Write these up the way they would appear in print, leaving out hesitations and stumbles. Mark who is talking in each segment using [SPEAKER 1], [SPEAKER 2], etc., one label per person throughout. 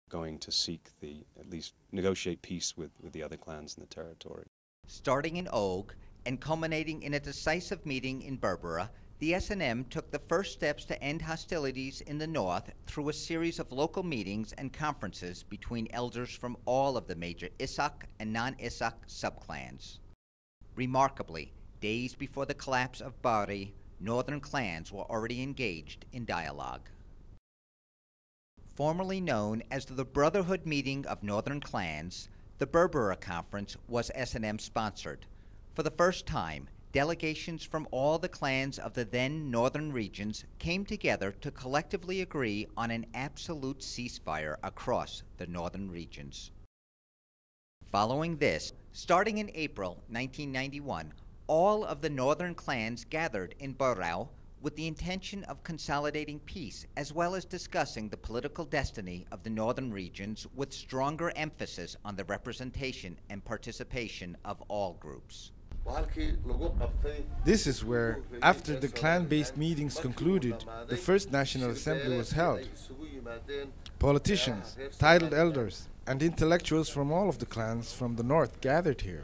[SPEAKER 1] going to seek at least negotiate peace with the other clans in the territory.
[SPEAKER 2] Starting in Og and culminating in a decisive meeting in Berbera, the S&M took the first steps to end hostilities in the north through a series of local meetings and conferences between elders from all of the major Isak and non-Isak subclans. Remarkably, days before the collapse of Bari, northern clans were already engaged in dialogue. Formerly known as the Brotherhood Meeting of Northern Clans, the Berbera Conference was S&M sponsored. For the first time, delegations from all the clans of the then northern regions came together to collectively agree on an absolute ceasefire across the northern regions. Following this, starting in April 1991, all of the northern clans gathered in Borao with the intention of consolidating peace as well as discussing the political destiny of the northern regions with stronger emphasis on the representation and participation of all groups.
[SPEAKER 3] This is where, after the clan-based meetings concluded, the first National Assembly was held. Politicians, titled elders, and intellectuals from all of the clans from the north gathered here.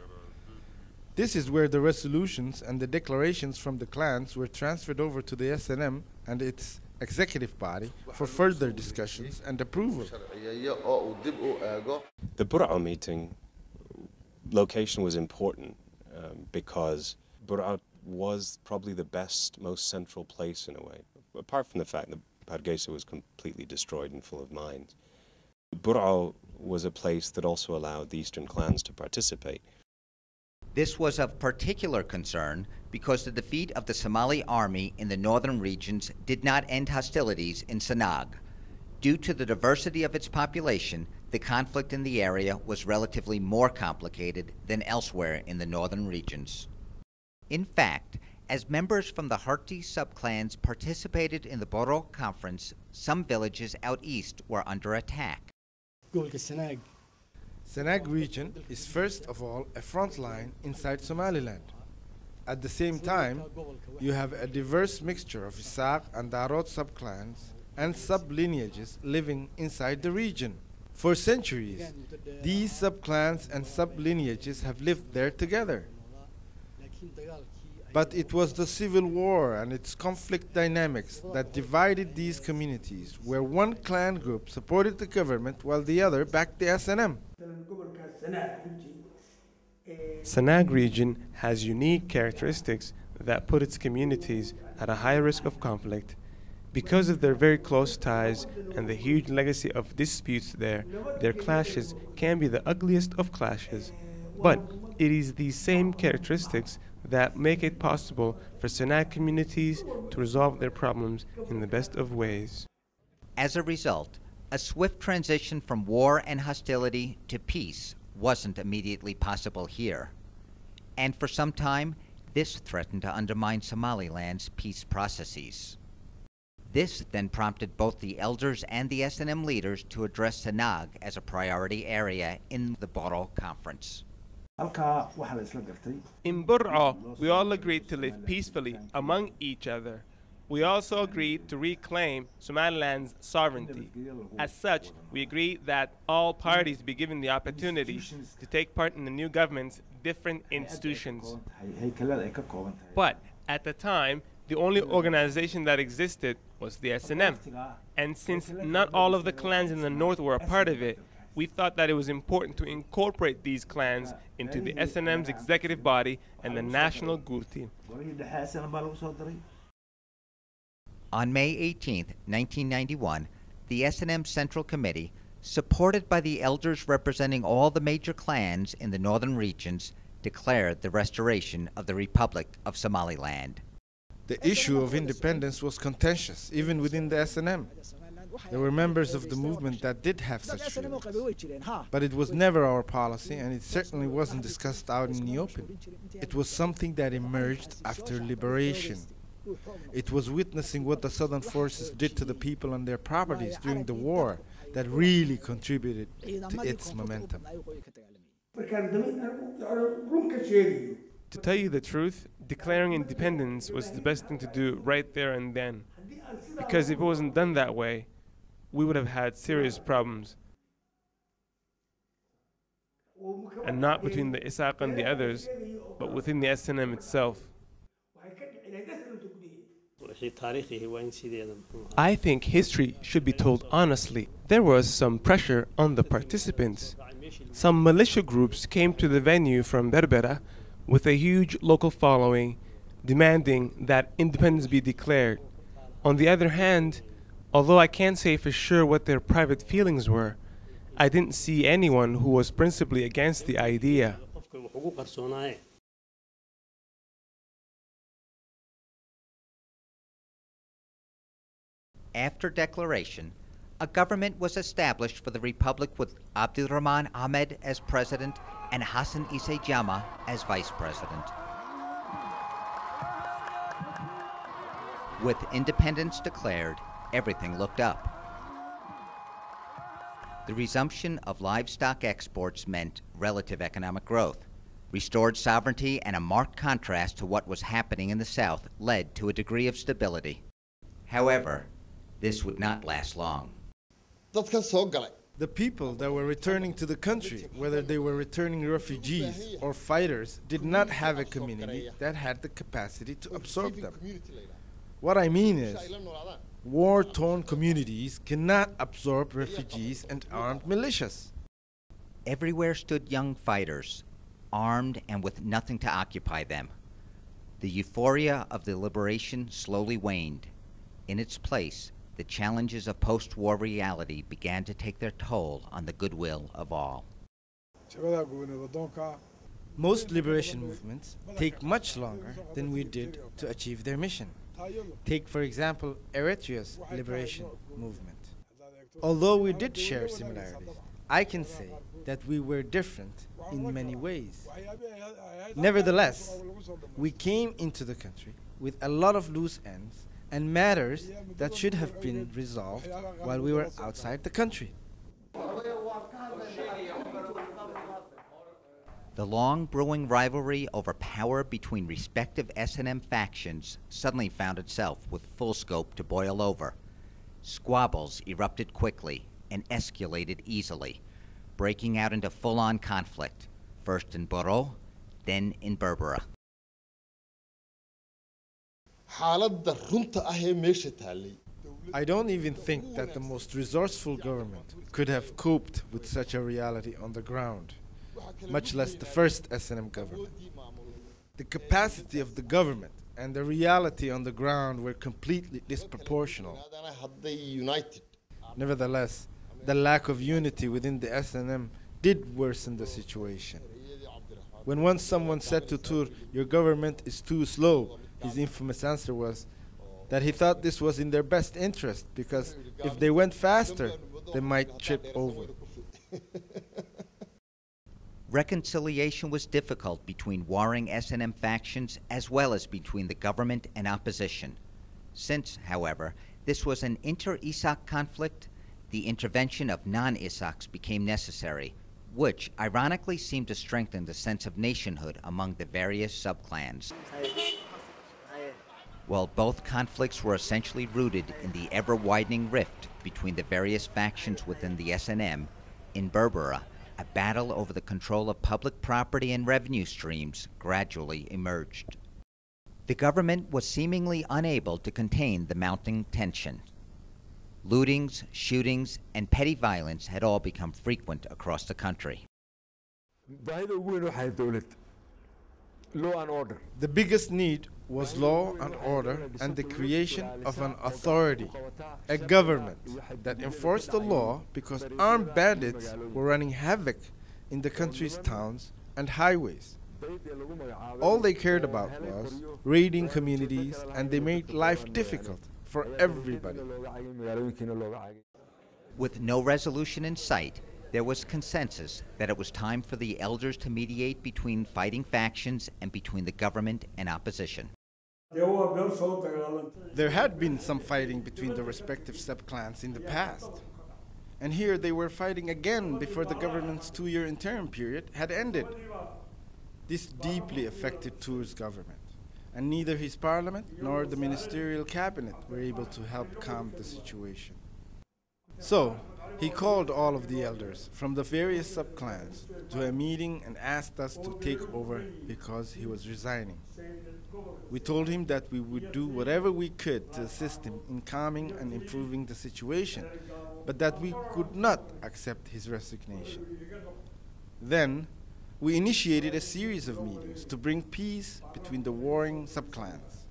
[SPEAKER 3] This is where the resolutions and the declarations from the clans were transferred over to the S&M and its executive body for further discussions and approval.
[SPEAKER 1] The Burao meeting location was important because Burao was probably the best, most central place in a way, apart from the fact that Hargeisa was completely destroyed and full of mines. Burao was a place that also allowed the eastern clans to participate.
[SPEAKER 2] This was of particular concern because the defeat of the Somali army in the northern regions did not end hostilities in Sanag. Due to the diversity of its population, the conflict in the area was relatively more complicated than elsewhere in the northern regions. In fact, as members from the Harti subclans participated in the Boro Conference, some villages out east were under attack.
[SPEAKER 3] Sanag region is first of all a front line inside Somaliland. At the same time, you have a diverse mixture of Isak and Darod subclans and sub-lineages living inside the region. For centuries, these subclans and sub-lineages have lived there together. But it was the civil war and its conflict dynamics that divided these communities, where one clan group supported the government while the other backed the S&M.
[SPEAKER 4] Sanag region has unique characteristics that put its communities at a high risk of conflict. Because of their very close ties and the huge legacy of disputes there, their clashes can be the ugliest of clashes. But it is these same characteristics that make it possible for Sanag communities to resolve their problems in the best of ways.
[SPEAKER 2] As a result, a swift transition from war and hostility to peace wasn't immediately possible here. And for some time, this threatened to undermine Somaliland's peace processes. This then prompted both the elders and the S&M leaders to address Sanag as a priority area in the Boro Conference.
[SPEAKER 4] In Burao, we all agreed to live peacefully among each other. We also agreed to reclaim Somaliland's sovereignty. As such, we agreed that all parties be given the opportunity to take part in the new government's different institutions. But at the time, the only organization that existed was the S&M. And since not all of the clans in the north were a part of it, we thought that it was important to incorporate these clans into the S&M's executive body and the national Gurti.
[SPEAKER 2] On May 18, 1991, the S&M Central Committee, supported by the elders representing all the major clans in the northern regions, declared the restoration of the Republic of Somaliland.
[SPEAKER 3] The issue of independence was contentious, even within the S&M. There were members of the movement that did have such feelings. But it was never our policy, and it certainly wasn't discussed out in the open. It was something that emerged after liberation. It was witnessing what the Southern forces did to the people and their properties during the war that really contributed to its momentum.
[SPEAKER 4] To tell you the truth, declaring independence was the best thing to do right there and then. Because if it wasn't done that way, we would have had serious problems. and not between the Isaac and the others, but within the SNM itself. I think history should be told honestly. There was some pressure on the participants. Some militia groups came to the venue from Berbera with a huge local following, demanding that independence be declared. On the other hand, although I can't say for sure what their private feelings were, I didn't see anyone who was principally against the idea.
[SPEAKER 2] After declaration, a government was established for the Republic with Abdulrahman Ahmed as president and Hassan Issa Jama as vice president. With independence declared, everything looked up. The resumption of livestock exports meant relative economic growth. Restored sovereignty and a marked contrast to what was happening in the South led to a degree of stability. However, this would not last long.
[SPEAKER 3] The people that were returning to the country, whether they were returning refugees or fighters, did not have a community that had the capacity to absorb them. What I mean is, war-torn communities cannot absorb refugees and armed militias.
[SPEAKER 2] Everywhere stood young fighters, armed and with nothing to occupy them. The euphoria of the liberation slowly waned. In its place, the challenges of post-war reality began to take their toll on the goodwill of all.
[SPEAKER 3] Most liberation movements take much longer than we did to achieve their mission. Take, for example, Eritrea's liberation movement. Although we did share similarities, I can say that we were different in many ways. Nevertheless, we came into the country with a lot of loose ends and matters that should have been resolved while we were outside the country.
[SPEAKER 2] The long brewing rivalry over power between respective SNM factions suddenly found itself with full scope to boil over. Squabbles erupted quickly and escalated easily, breaking out into full-on conflict, first in Boro, then in Berbera.
[SPEAKER 3] I don't even think that the most resourceful government could have coped with such a reality on the ground, much less the first SNM government. The capacity of the government and the reality on the ground were completely disproportional. Nevertheless, the lack of unity within the SNM did worsen the situation. When once someone said to Tur, "Your government is too slow," his infamous answer was that he thought this was in their best interest because if they went faster, they might trip over.
[SPEAKER 2] Reconciliation was difficult between warring SNM factions as well as between the government and opposition. Since, however, this was an inter-Isaaq conflict, the intervention of non-Isaaqs became necessary, which ironically seemed to strengthen the sense of nationhood among the various subclans. While both conflicts were essentially rooted in the ever-widening rift between the various factions within the SNM, in Berbera, a battle over the control of public property and revenue streams gradually emerged. The government was seemingly unable to contain the mounting tension. Lootings, shootings, and petty violence had all become frequent across the country.
[SPEAKER 3] Law and order. The biggest need was law and order and the creation of an authority, a government that enforced the law because armed bandits were running havoc in the country's towns and highways. All they cared about was raiding communities, and they made life difficult for everybody.
[SPEAKER 2] With no resolution in sight, there was consensus that it was time for the elders to mediate between fighting factions and between the government and opposition.
[SPEAKER 3] There had been some fighting between the respective subclans in the past, and here they were fighting again before the government's 2-year interim period had ended. This deeply affected Tur's government, and neither his parliament nor the ministerial cabinet were able to help calm the situation. So, He called all of the elders from the various subclans to a meeting and asked us to take over because he was resigning. We told him that we would do whatever we could to assist him in calming and improving the situation, but that we could not accept his resignation. Then, we initiated a series of meetings to bring peace between the warring subclans.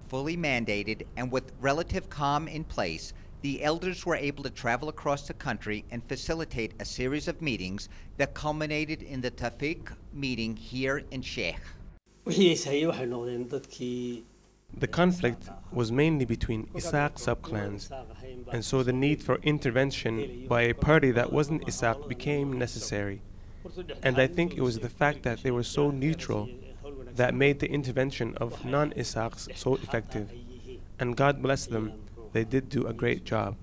[SPEAKER 2] Fully mandated and with relative calm in place, the elders were able to travel across the country and facilitate a series of meetings that culminated in the Tawfiq meeting here in Sheikh.
[SPEAKER 4] The conflict was mainly between Isaq subclans, and so the need for intervention by a party that wasn't Isaq became necessary. And I think it was the fact that they were so neutral that made the intervention of non-Isaqs so effective. And God bless them, they did do a great job.